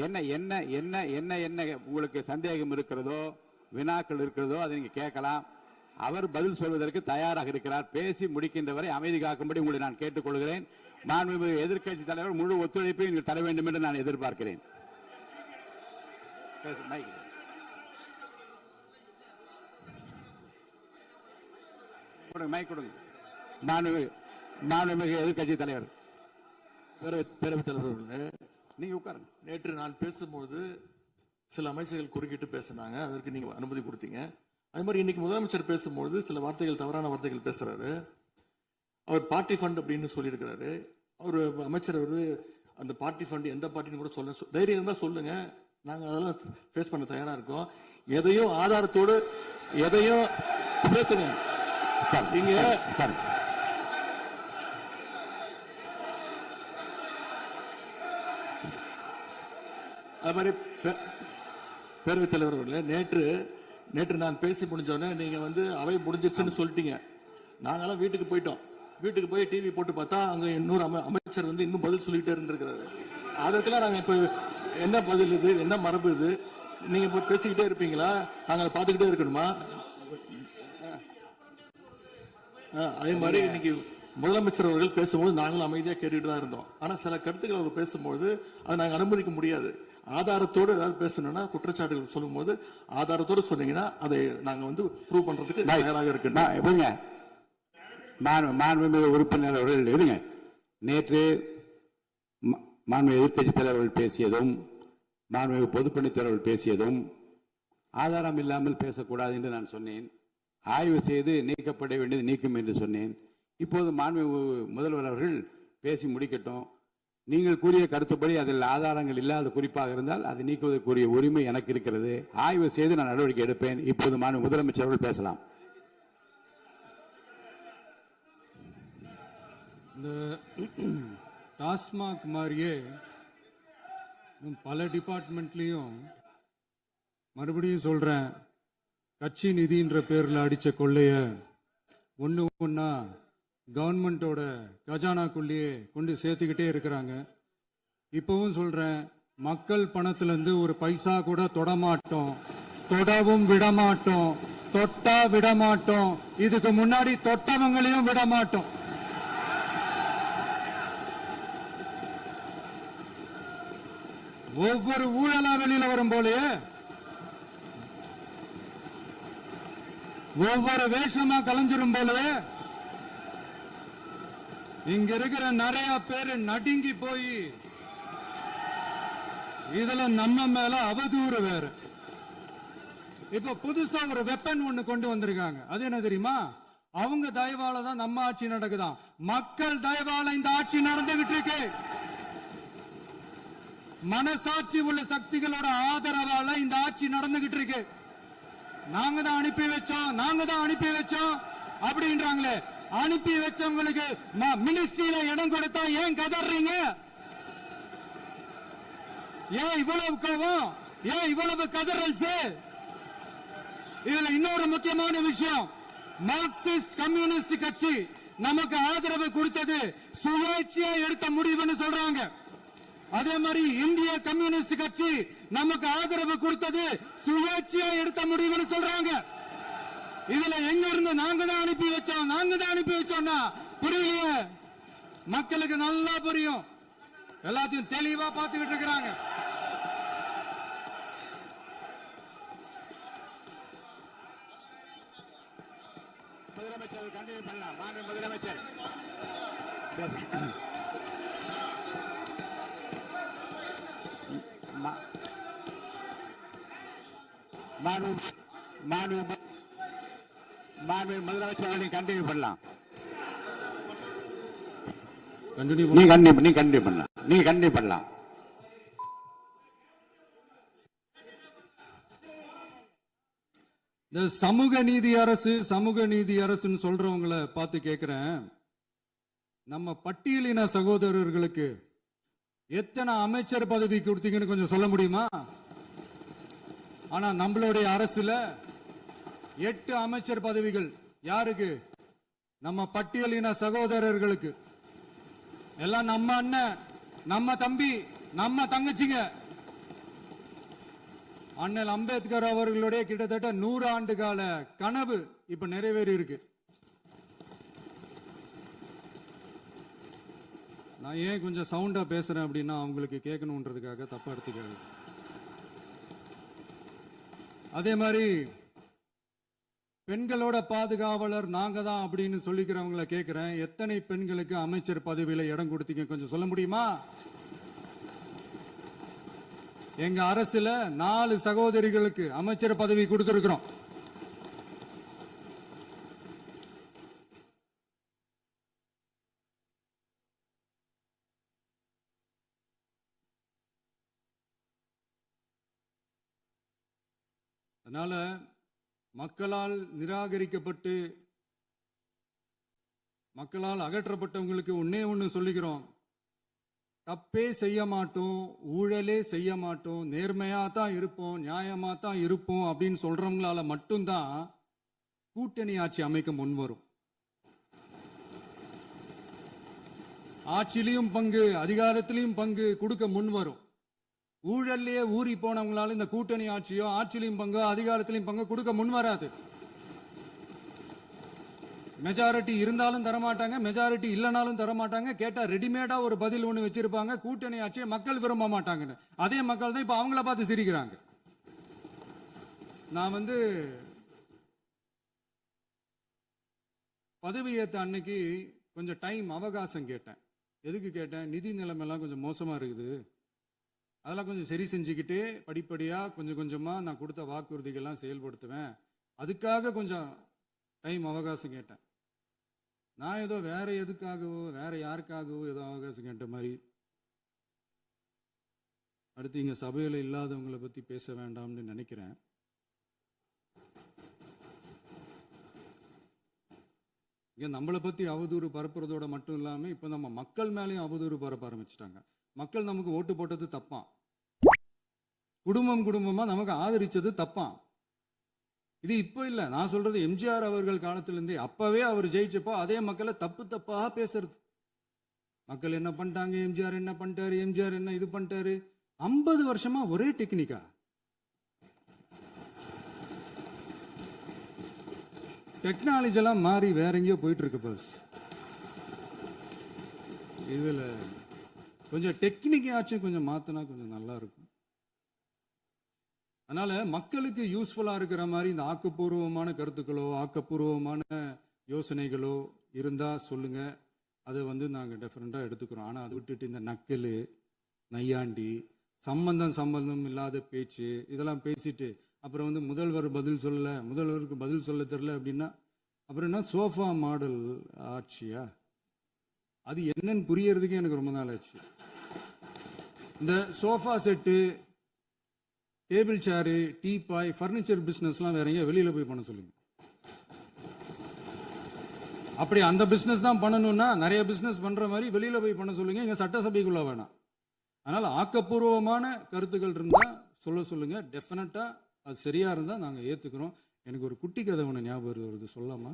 என்ன என்ன என்ன என்ன என்ன உங்களுக்கு சந்தேகம் இருக்கிறதோ வினாக்கள் இருக்கிறதோ அதை நீங்க கேட்கலாம். அவர் பதில் சொல்வதற்கு தயாராக இருக்கிறார். பேசி முடிக்கின்ற வரை அமைதி காக்கும்படி உங்களை நான் கேட்டுக்கொள்கிறேன். மாண்புமிகு எதிர்க்கட்சி தலைவர் முழு ஒத்துழைப்பை நீங்கள் தர வேண்டும் என்று நான் எதிர்பார்க்கிறேன். மைக் கொடுங்க. மாண்புமிகு எதிர்க்கட்சி தலைவர் பேரவைத் தலைவர் நீங்க உட்காருங்க. நேற்று நான் பேசும்போது சில அமைச்சர்கள் குறுக்கிட்டு பேசினாங்க, அதற்கு நீங்க அனுமதி கொடுத்தீங்க. அது மாதிரி இன்னைக்கு முதலமைச்சர் பேசும்போது சில வார்த்தைகள், தவறான வார்த்தைகள் பேசுறாரு. அவர் பார்ட்டி ஃபண்ட் அப்படின்னு சொல்லியிருக்கிறாரு. அவர் அமைச்சர் அந்த பார்ட்டி ஃபண்ட் எந்த பார்ட்டின்னு கூட சொல்ல தைரியம் இருந்தா சொல்லுங்க, நாங்க அதெல்லாம் ஃபேஸ் பண்ண தயாரா இருக்கோம். எதையும் ஆதாரத்தோடு எதையும் பேசுங்க. நீங்க அது மாதிரி பேரவைத் தலைவர் அவர்களே, நேற்று நான் பேசி முடிஞ்சோடனே நீங்க அவை முடிஞ்சிருச்சுன்னு சொல்லிட்டீங்க. நாங்கெல்லாம் வீட்டுக்கு போயிட்டோம். வீட்டுக்கு போய் டிவி போட்டு பார்த்தா அங்க இன்னொரு அமைச்சர் இன்னும் பதில் சொல்லிட்டே இருந்திருக்கிறாரு. அதற்கெல்லாம் நாங்க இப்ப என்ன பதில் இது, என்ன மரபு இது? நீங்க இப்ப பேசிக்கிட்டே இருப்பீங்களா? நாங்க பார்த்துக்கிட்டே இருக்கணுமா? அதே மாதிரி இன்னைக்கு முதலமைச்சர் அவர்கள் பேசும்போது நாங்களும் அமைதியா கேட்டுட்டு தான் இருந்தோம். ஆனா சில கருத்துக்கள் அவர் பேசும்போது அதை நாங்க அனுமதிக்க முடியாது. ஆதாரத்தோடு ஏதாவது பேசணும்னா, குற்றச்சாட்டுகள் சொல்லும் போது ஆதாரத்தோடு சொன்னீங்கன்னா அதை நாங்க ப்ரூவ் பண்றதுக்கு தயாராக இருக்கு. மாண்புமிகு உறுப்பினர் அவர்கள் இருங்க. நேற்று மாண்புமிகு எதிர்க்கட்சி தலைவர்கள் பேசியதும் மாண்புமிகு பொதுப்பணித் தலைவர்கள் பேசியதும் ஆதாரம் இல்லாமல் பேசக்கூடாது என்று நான் சொன்னேன். ஆய்வு செய்து நீக்கப்பட வேண்டியது நீக்கும் என்று சொன்னேன். இப்போது மாண்புமிகு முதல்வர் அவர்கள் பேசி முடிக்கட்டும். நீங்கள் கூறிய கருத்துப்படி அதில் ஆதாரங்கள் இல்லாத குறிப்பாக இருந்தால் அதை நீக்குவதற்குரிய உரிமை எனக்கு இருக்கிறது. ஆய்வு செய்து நான் நடவடிக்கை எடுப்பேன். இப்போது மாண்புமிகு முதலமைச்சர் அவர்கள் பேசலாம். இந்த டாஸ்மாக் மாதிரியே பல டிபார்ட்மெண்ட்லயும் மறுபடியும் சொல்றேன், கட்சி நிதின்ற பேர்ல அடிச்ச கொள்ளைய ஒன்னா கவர்மெண்டோட கஜானாக்குள்ளேயே கொண்டு சேர்த்துக்கிட்டே இருக்கிறாங்க. இப்பவும் சொல்றேன், மக்கள் பணத்திலிருந்து ஒரு பைசா கூட தொடமாட்டோம், தொடவும் விடமாட்டோம், தொட்டா விடமாட்டோம், இதுக்கு முன்னாடி தொட்டவங்களையும் விடமாட்டோம். ஒவ்வொரு ஊழலா வெளியில வரும் போலே, ஒவ்வொரு வேஷமா கலைஞ்சிரும் போலே, இங்க இருக்கிற நிறைய பேரு நடுங்கி போய் இதுல நம்ம மேல அவதூறு வேற. இப்ப புதுசா ஒரு வெப்பன் ஒண்ணு கொண்டு வந்திருக்காங்க. அது என்ன தெரியுமா? அவங்க தயவால தான் நம்ம ஆட்சி நடக்குதான். மக்கள் தயவால இந்த ஆட்சி நடந்துகிட்டு இருக்கு. மனசாட்சி உள்ள சக்திகளோட ஆதரவால இந்த ஆட்சி நடந்துகிட்டு இருக்கு. நாங்க தான் அனுப்பி வச்சோம் அப்படின்றாங்களே. அனுப்பி வச்சவங்களுக்கு மினிஸ்ட்ரியில இடம் கொடுத்தா ஏன் கதறீங்க? ஏன் இவ்வளவு கோவம்? ஏன் இவ்வளவு கதறல்ஸ்? இதுல இன்னொரு முக்கியமான விஷயம், மார்க்சிஸ்ட் கம்யூனிஸ்ட் கட்சி நமக்கு ஆதரவு கொடுத்தது சுயேட்சையா எடுத்த முடிவுன்னு சொல்றாங்க. அதே மாதிரி இந்திய கம்யூனிஸ்ட் கட்சி நமக்கு ஆதரவு கொடுத்தது சுயேட்சையா எடுத்த முடிவுன்னு சொல்றாங்க. இதுல எங்க இருந்து நாங்க தான் அனுப்பி வச்சோம்னா புரியலையே. மக்களுக்கு நல்லா புரியும், எல்லாத்தையும் தெளிவா பார்த்துக்கிட்டு இருக்கிறாங்க. முதலமைச்சர் கண்டினியூ பண்ணலாம். முதலமைச்சர் முதலமைச்சர் கண்டினியூ பண்ணலாம். நீ கண்டினியூ பண்ணலாம். இந்த சமூக நீதி அரசுன்னு சொல்றவங்களை பார்த்து கேட்கிறேன், நம்ம பட்டியலின சகோதரர்களுக்கு எத்தனை அமைச்சர் பதவி கொடுத்தீங்கன்னு கொஞ்சம் சொல்ல முடியுமா? ஆனா நம்மளுடைய அரசுல 8 அமைச்சர் பதவிகள் யாருக்கு? நம்ம பட்டியலின சகோதரர்களுக்கு. எல்லாம் நம்ம அண்ணன், நம்ம தம்பி, நம்ம தங்கச்சிங்க. அண்ணல் அம்பேத்கர் அவர்களுடைய கிட்டத்தட்ட 100 ஆண்டு கால கனவு இப்ப நிறைவேறி இருக்கு. நான் ஏன் கொஞ்சம் சவுண்டா பேசுறேன் அப்படின்னா அவங்களுக்கு கேட்கணுன்றதுக்காக, தப்பா எடுத்துக்காது. அதே மாதிரி பெண்களோட பாதுகாவலர் நாங்க தான் அப்படின்னு சொல்லிக்கிறவங்களை கேட்கிறேன், எத்தனை பெண்களுக்கு அமைச்சர் பதவியில இடம் கொடுத்தீங்க கொஞ்சம் சொல்ல முடியுமா? எங்க அரசுல 4 சகோதரிகளுக்கு அமைச்சர் பதவி கொடுத்திருக்கிறோம். அதனால மக்களால் நிராகரிக்கப்பட்டு மக்களால் அகற்றப்பட்டவங்களுக்கு ஒன்னே ஒன்று சொல்லிக்கிறோம், தப்பே செய்ய மாட்டோம், ஊழலே செய்ய மாட்டோம், நேர்மையா தான் இருப்போம், நியாயமா தான் இருப்போம் அப்படின்னு சொல்றவங்களால மட்டும்தான் கூட்டணி ஆட்சி அமைக்க முன்வரும். ஆட்சியிலையும் பங்கு, அதிகாரத்திலையும் பங்கு கொடுக்க முன்வரும். ஊழல்லையே ஊறி போனவங்களால இந்த கூட்டணி ஆட்சியோ ஆட்சியிலையும் பங்கு அதிகாரத்திலையும் பங்கு கொடுக்க முன்வராது. மெஜாரிட்டி இருந்தாலும் தரமாட்டாங்க, மெஜாரிட்டி இல்லைனாலும் தரமாட்டாங்க. கேட்டா ரெடிமேடா ஒரு பதில் ஒண்ணு வச்சிருப்பாங்க, கூட்டணி ஆட்சியை மக்கள் விரும்ப மாட்டாங்கன்னு. அதே மக்கள் தான் இப்ப அவங்கள பார்த்து சிரிக்கிறாங்க. நான் பதவி ஏத்த அன்னைக்கு கொஞ்சம் டைம் அவகாசம் கேட்டேன். எதுக்கு கேட்டேன்? நிதி நிலைமைலாம் கொஞ்சம் மோசமா இருக்குது, அதெல்லாம் கொஞ்சம் சரி செஞ்சுக்கிட்டு படிப்படியா கொஞ்சம் கொஞ்சமா நான் கொடுத்த வாக்குறுதிகள்லாம் செயல்படுத்துவேன், அதுக்காக கொஞ்சம் டைம் அவகாசம் கேட்டேன். நான் ஏதோ வேற எதுக்காகவோ வேற யாருக்காகவோ ஏதோ அவகாசம் கேட்ட மாதிரி. அடுத்து இங்க சபையில இல்லாதவங்களை பத்தி பேச வேண்டாம்னு நினைக்கிறேன். இங்க நம்மளை பத்தி அவதூறு பரப்புறதோட மட்டும் இல்லாம இப்ப நம்ம மக்கள் மேலேயும் அவதூறு பரப்ப ஆரம்பிச்சிட்டாங்க. மக்கள் நமக்கு ஓட்டு போட்டது தப்பான், குடும்பம் குடும்பமா நமக்கு ஆதரிச்சது தப்பான். இது இப்ப இல்ல, நான் சொல்றது எம்ஜிஆர் அவர்கள் காலத்திலிருந்தே. அப்பவே அவர் ஜெயிச்சப்போ அதே மக்களை தப்பு தப்பா பேசுறது. மக்கள் என்ன பண்ணிட்டாங்க, எம்ஜிஆர் என்ன பண்ணிட்டாரு, எம்ஜிஆர் என்ன இது பண்ணிட்டாரு. 50 வருஷமா ஒரே டெக்னிக்கா. டெக்னாலஜி எல்லாம் மாறி வேற எங்கேயோ போயிட்டு இருக்கு பஸ். இதுல கொஞ்சம் டெக்னிக்காச்சும் கொஞ்சம் மாத்தினா கொஞ்சம் நல்லா இருக்கும். அதனால மக்களுக்கு யூஸ்ஃபுல்லா இருக்கிற மாதிரி இந்த ஆக்கப்பூர்வமான கருத்துக்களோ ஆக்கப்பூர்வமான யோசனைகளோ இருந்தா சொல்லுங்க, அதை நாங்க டெஃபரெண்டா எடுத்துக்கிறோம். ஆனா அதை விட்டுட்டு இந்த நக்கல் நையாண்டி சம்பந்தம் இல்லாத பேச்சு இதெல்லாம் பேசிட்டு அப்புறம் முதல்வர் பதில் சொல்லல, முதல்வருக்கு பதில் சொல்ல தெரியல அப்படின்னா அப்புறம் என்ன சோஃபா மாடல் ஆட்சியா? அது என்னன்னு புரியறதுக்கு எனக்கு ரொம்ப நாள் ஆச்சு. இந்த sofa set, table chair, teapoy, furniture பிசினஸ்லாம் வேற எங்க வெளியில போய் பண்ண சொல்லுங்க. அப்படி அந்த பிசினஸ் தான் பண்ணணும்னா நிறைய பிசினஸ் பண்ற மாதிரி வெளியில போய் பண்ண சொல்லுங்க, இங்க சட்டசபைக்குள்ள வேணாம். அதனால ஆக்கப்பூர்வமான கருத்துக்கள் இருந்தா சொல்லுங்க, டெஃபினட்டா அது சரியா இருந்தா நாங்க ஏத்துக்கிறோம். எனக்கு ஒரு குட்டி கதை ஒன்று ஞாபகம் வருது, சொல்லாமா?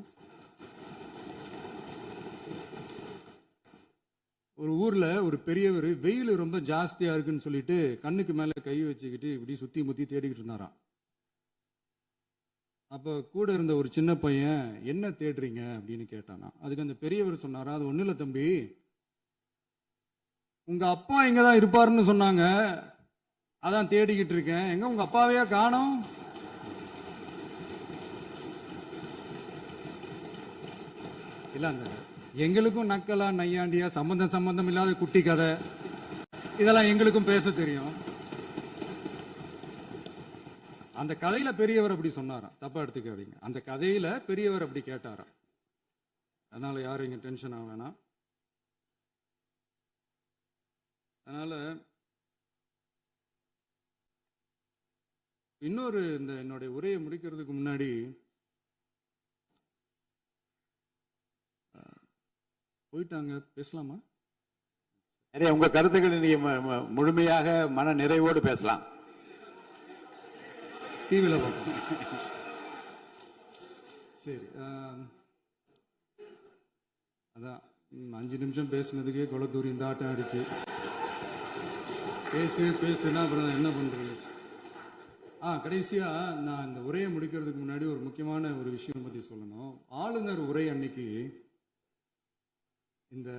ஒரு ஊர்ல ஒரு பெரியவர் வெயில் ரொம்ப ஜாஸ்தியா இருக்குன்னு சொல்லிட்டு கண்ணுக்கு மேல கை வச்சுக்கிட்டு இப்படி சுத்தி முத்தி தேடிக்கிட்டு இருந்தாராம். அப்ப கூட இருந்த ஒரு சின்ன பையன் என்ன தேடுறீங்க அப்படின்னு கேட்டானா. அதுக்கு அந்த பெரியவர் சொன்னாரா, அது ஒண்ணு இல்ல தம்பி, உங்க அப்பா இங்கதான் இருப்பாருன்னு சொன்னாங்க, அதான் தேடிக்கிட்டு இருக்கேன். எங்க உங்க அப்பாவையா காணோம்? இல்ல அந்த எங்களுக்கும் நக்கலா நையாண்டியா சம்பந்தம் இல்லாத குட்டி கதை இதெல்லாம் எங்களுக்கும் பேச தெரியும். அந்த கதையில பெரியவர் அப்படி சொன்னாராம், தப்பா எடுத்துக்காதீங்க. அந்த கதையில பெரியவர் அப்படி கேட்டாராம். அதனால யாரும் இங்க டென்ஷன் ஆக வேணாம். அதனால இன்னொரு இந்த என்னுடைய உரையை முடிக்கிறதுக்கு முன்னாடி போயிட்டாங்க, பேசலாமா? நிறைய உங்க கருத்துக்களை நீங்க முழுமையாக மன நிறைவோடு பேசலாம். டிவியில பார்ப்போம். சரி, அதான் 5 நிமிஷம் பேசுனதுக்கே கொளத்தூரி இந்த ஆட்டம் ஆயிடுச்சு. பேசுனா அப்புறம் என்ன பண்றது? கடைசியா நான் இந்த உரையை முடிக்கிறதுக்கு முன்னாடி ஒரு முக்கியமான ஒரு விஷயம் பத்தி சொல்லணும். ஆளுநர் உரை அன்னைக்கு இந்த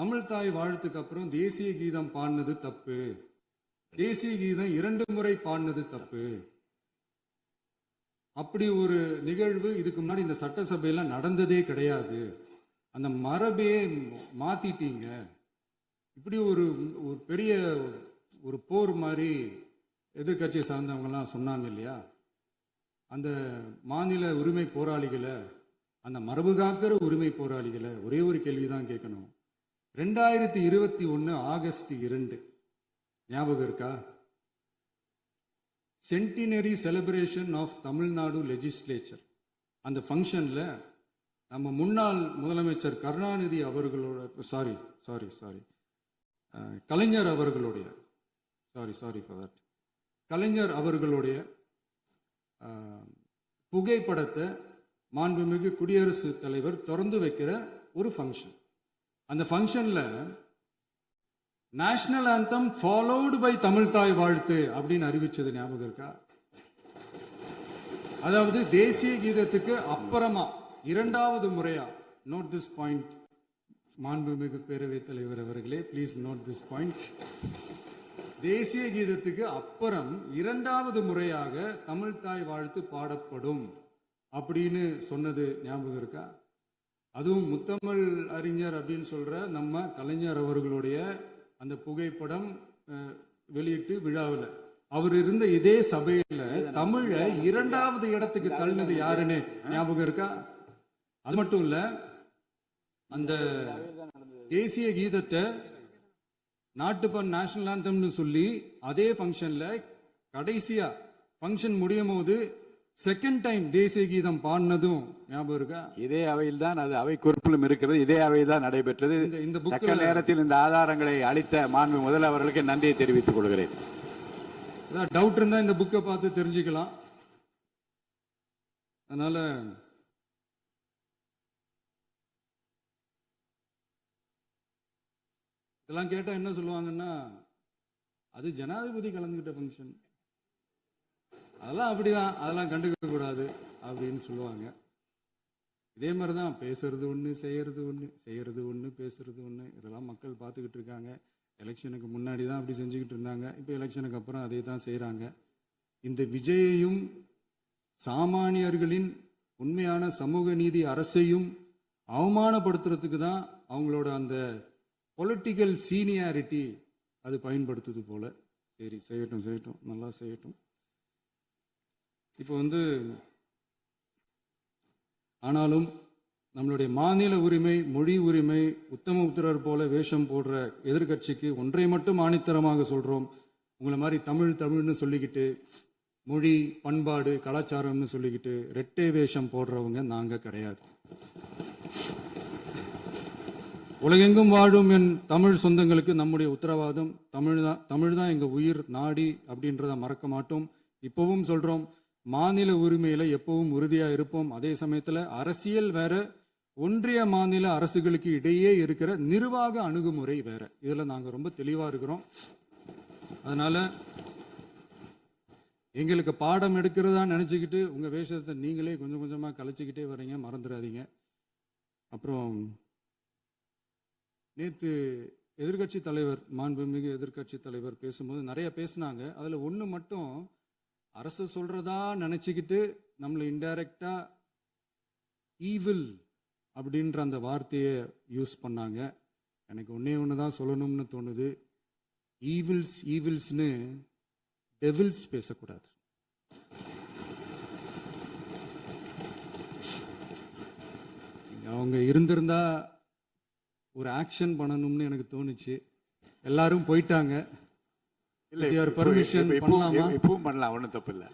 தமிழ் தாய் வாழ்த்துக்கு அப்புறம் தேசிய கீதம் பாடினது தப்பு, தேசிய கீதம் 2 முறை பாடினது தப்பு, அப்படி ஒரு நிகழ்வு இதுக்கு முன்னாடி இந்த சட்டசபையில நடந்ததே கிடையாது, அந்த மரபையே மாத்திட்டீங்க, இப்படி ஒரு பெரிய ஒரு போர் மாதிரி எதிர்கட்சியை சார்ந்தவங்கலாம் சொன்னாங்க இல்லையா. அந்த மாநில உரிமை போராளிகளை, அந்த மரபு காக்கிற உரிமை போராளிகளை ஒரே ஒரு கேள்விதான் கேட்கணும். 2021 ஆகஸ்ட் 2 ஞாபகம் இருக்கா? Centenary celebration of Tamil Nadu legislature. அந்த ஃபங்க்ஷன்ல நம்ம முன்னாள் முதலமைச்சர் கருணாநிதி அவர்களோட கலைஞர் அவர்களுடைய கலைஞர் அவர்களுடைய புகைப்படத்தை மாண்புமிகு குடியரசுத் தலைவர் திறந்து வைக்கிற ஒரு ஃபங்க்ஷன். அந்த ஃபங்க்ஷன்ல national anthem followed by Tamil Thai Vazhthu அப்படின்னு அறிவிச்சது ஞாபகம் இருக்கா? அதாவது தேசிய கீதத்துக்கு அப்புறமா 2வது முறையா, நோட் திஸ் பாயிண்ட் மாண்புமிகு பேரவைத் தலைவர் அவர்களே, ப்ளீஸ் நோட் திஸ் பாயிண்ட். தேசிய கீதத்துக்கு அப்புறம் 2வது முறையாக தமிழ் தாய் வாழ்த்து பாடப்படும் அப்படின்னு சொன்னது ஞாபகம் இருக்கா? அதுவும் முத்தமிழ் அறிஞர் அப்படின்னு சொல்ற நம்ம கலைஞர் அவர்களுடைய அந்த புகைப்படம் வெளியிட்டு விழாவில் அவர் இருந்த இதே சபையில தமிழ 2வது இடத்துக்கு தள்ளினது யாருன்னு ஞாபகம் இருக்கா? அது மட்டும் இல்ல, அந்த தேசிய கீதத்தை நாட்டுப்பண் நேஷனல் ஆந்தம்னு சொல்லி அதே ஃபங்க்ஷன்ல கடைசியா ஃபங்க்ஷன் முடியும் போது செகண்ட் டைம் தேசிய கீதம் பாடினதும் ஞாபகம் இருக்கா? இதே அவையில் தான், அது அவை குறிப்பிலும் இருக்கிறது, இதே அவையில் தான் நடைபெற்றது. இந்த தக்க நேரத்தில் இந்த ஆதாரங்களை அளித்த மாண்பு முதல் அவர்களுக்கு நன்றியை தெரிவித்துக் கொள்கிறேன். டவுட் இருந்தா இந்த புக்கை பார்த்து தெரிஞ்சுக்கலாம். அதனால இதெல்லாம் கேட்டா என்ன சொல்லுவாங்கன்னா, அது ஜனாதிபதி கலந்துகிட்ட ஃபங்க்ஷன், அதெல்லாம் அப்படிதான், அதெல்லாம் கண்டுக்க கூடாது அப்படின்னு சொல்லுவாங்க. இதே மாதிரிதான் பேசுறது ஒண்ணு, செய்யறது ஒண்ணு, பேசுறது ஒண்ணு. இதெல்லாம் மக்கள் பார்த்துக்கிட்டு இருக்காங்க. எலெக்ஷனுக்கு முன்னாடி தான் அப்படி செஞ்சுக்கிட்டு இருந்தாங்க, இப்போ எலெக்ஷனுக்கு அப்புறம் அதே தான் செய்யறாங்க. இந்த விஜயையும் சாமானியர்களின் உண்மையான சமூக நீதி அரசையும் அவமானப்படுத்துறதுக்கு தான் அவங்களோட அந்த பொலிட்டிக்கல் சீனியாரிட்டி அது பயன்படுத்துது போல. சரி, செய்யட்டும், நல்லா செய்யட்டும். இப்போ ஆனாலும் நம்மளுடைய மாநில உரிமை, மொழி உரிமை, உத்தம உத்தரர் போல வேஷம் போடுற எதிர்கட்சிக்கு ஒன்றை மட்டும் ஆணித்தரமாக சொல்றோம். உங்களை மாதிரி தமிழ்னு சொல்லிக்கிட்டு, மொழி, பண்பாடு, கலாச்சாரம்னு சொல்லிக்கிட்டு ரெட்டை வேஷம் போடுறவங்க நாங்க கிடையாது. உலகெங்கும் வாழும் என் தமிழ் சொந்தங்களுக்கு நம்முடைய உத்தரவாதம் தமிழ் தான் எங்க உயிர் நாடி அப்படின்றத மறக்க மாட்டோம். இப்பவும் சொல்றோம், மாநில உரிமையில எப்பவும் உறுதியா இருப்போம். அதே சமயத்துல அரசியல் வேற, ஒன்றிய மாநில அரசுகளுக்கு இடையே இருக்கிற நிர்வாக அணுகுமுறை வேற. இதுல நாங்க ரொம்ப தெளிவா இருக்கிறோம். அதனால எங்களுக்கு பாடம் எடுக்கிறதா நினைச்சுக்கிட்டு உங்க வேஷத்தை நீங்களே கொஞ்சம் கொஞ்சமா கலைச்சிக்கிட்டே வர்றீங்க, மறந்துடாதீங்க. அப்புறம் நேத்து எதிர்கட்சி தலைவர், மாண்புமிகு எதிர்கட்சி தலைவர் பேசும்போது நிறைய பேசினாங்க. அதுல ஒண்ணு மட்டும், அரசு சொல்றதா நினைச்சுக்கிட்டு நம்மளை இன்டைரக்டா ஈவில் அப்படின்ற அந்த வார்த்தையை யூஸ் பண்ணாங்க. எனக்கு ஒண்ணு தான் சொல்லணும்னு தோணுது. ஈவில்ஸ்னு டெவில்ஸ் பேசக்கூடாது. அவங்க இருந்திருந்தா ஒரு ஆக்ஷன் பண்ணணும்னு எனக்கு தோணுச்சு. எல்லாரும் போயிட்டாங்க. இல்ல, பர்மிஷன் பண்ணலாமா? இப்பவும் பண்ணலாம், ஒன்றும் தப்பு இல்லை.